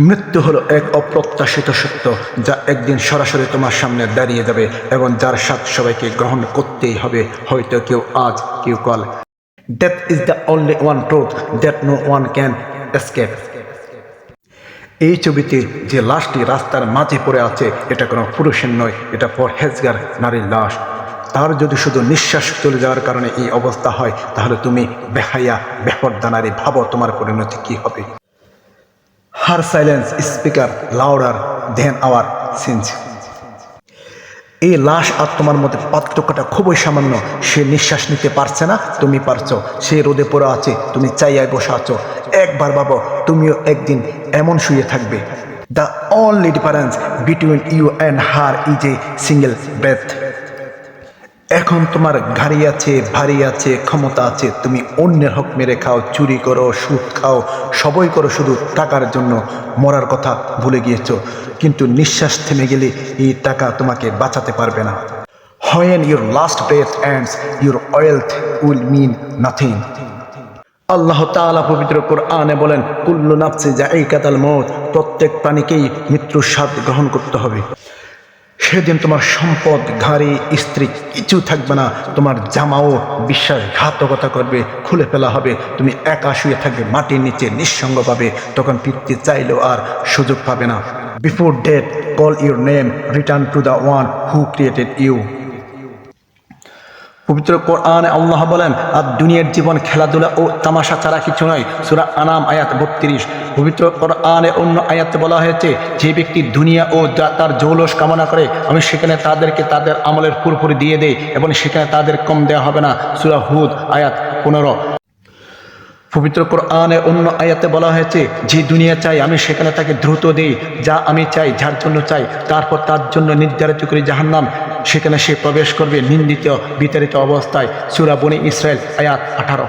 মৃত্যু হলো এক অপ্রত্যাশিত সত্য, যা একদিন সরাসরি তোমার সামনে দাঁড়িয়ে যাবে এবং যার স্বাদ সবাইকে গ্রহণ করতেই হবে, হয়তো কেউ আজ কেউ কাল। Death is the only one truth that no one can escape. এই ছবিতে যে লাশটি রাস্তার মাঝে পড়ে আছে, এটা কোনো পুরুষের নয়, এটা পরহেজগার নারীর লাশ। তার যদি শুধু নিঃশ্বাস চলে যাওয়ার কারণে এই অবস্থা হয়, তাহলে তুমি বেহায়া বেপরদা নারী, ভাবো তোমার পরিণতি কি হবে। Her silence is speaker louder than our sins. এই লাশ আর তোমার মধ্যে পার্থক্যটা খুবই সামান্য। সে নিঃশ্বাস নিতে পারছে না, তুমি পারছো। সে রোদে পড়ে আছে, তুমি চাইয়ায় বসে আছো। একবার ভাবো, তুমিও একদিন এমন শুয়ে থাকবে। The only difference between you and her is a single breath. এখন তোমার গাড়ি আছে, ভারী আছে, ক্ষমতা আছে, তুমি অন্যের হক মেরে খাও, চুরি করো, সুদ খাও, সবই করো শুধু টাকার জন্য। মরার কথা ভুলে গিয়েছো, কিন্তু নিঃশ্বাস থেমে গেলে এই টাকা তোমাকে বাঁচাতে পারবে না। When your last breath ends, your wealth will mean nothing. আল্লাহ তাআলা পবিত্র কোরআনে বলেন, কুল্লু নাফসি যায়িকাতুল মউত, প্রত্যেক প্রাণীকেই মৃত্যুর স্বাদ গ্রহণ করতে হবে। সেদিন তোমার সম্পদ, গাড়ি, স্ত্রী কিছু থাকবে না। তোমার জামাও বিশ্বাসঘাতকতা করবে, খুলে ফেলা হবে। তুমি একা শুয়ে থাকবে মাটির নিচে নিঃসঙ্গভাবে। তখন ফিরতে চাইলেও আর সুযোগ পাবে না। Before death call your name, return to the one who created you. পবিত্র কোরআনে আল্লাহ বলেন, আর দুনিয়ার জীবন খেলাধুলা ও তামাশা ছাড়া কিছু নয়। সূরা আনাম আয়াত 32। পবিত্র কোরআনে অন্য আয়াতে বলা হয়েছে, যে ব্যক্তি দুনিয়া ও তার জৌলস কামনা করে, আমি সেখানে তাদেরকে তাদের আমলের পুরোপুরি দিয়ে দেই এবং সেখানে তাদের কম দেওয়া হবে না। সূরা হুদ আয়াত 15। পবিত্র কোরআনে অন্য আয়াতে বলা হয়েছে, যে দুনিয়া চাই আমি সেখানে তাকে দ্রুত দেই, যা আমি চাই, যার জন্য চাই, তারপর তার জন্য নির্ধারিত করি জাহান্নাম, সেখানে সে প্রবেশ করবে নিন্দিত বিতাড়িত অবস্থায়। সূরা বনী ইসরাইল আয়াত 18।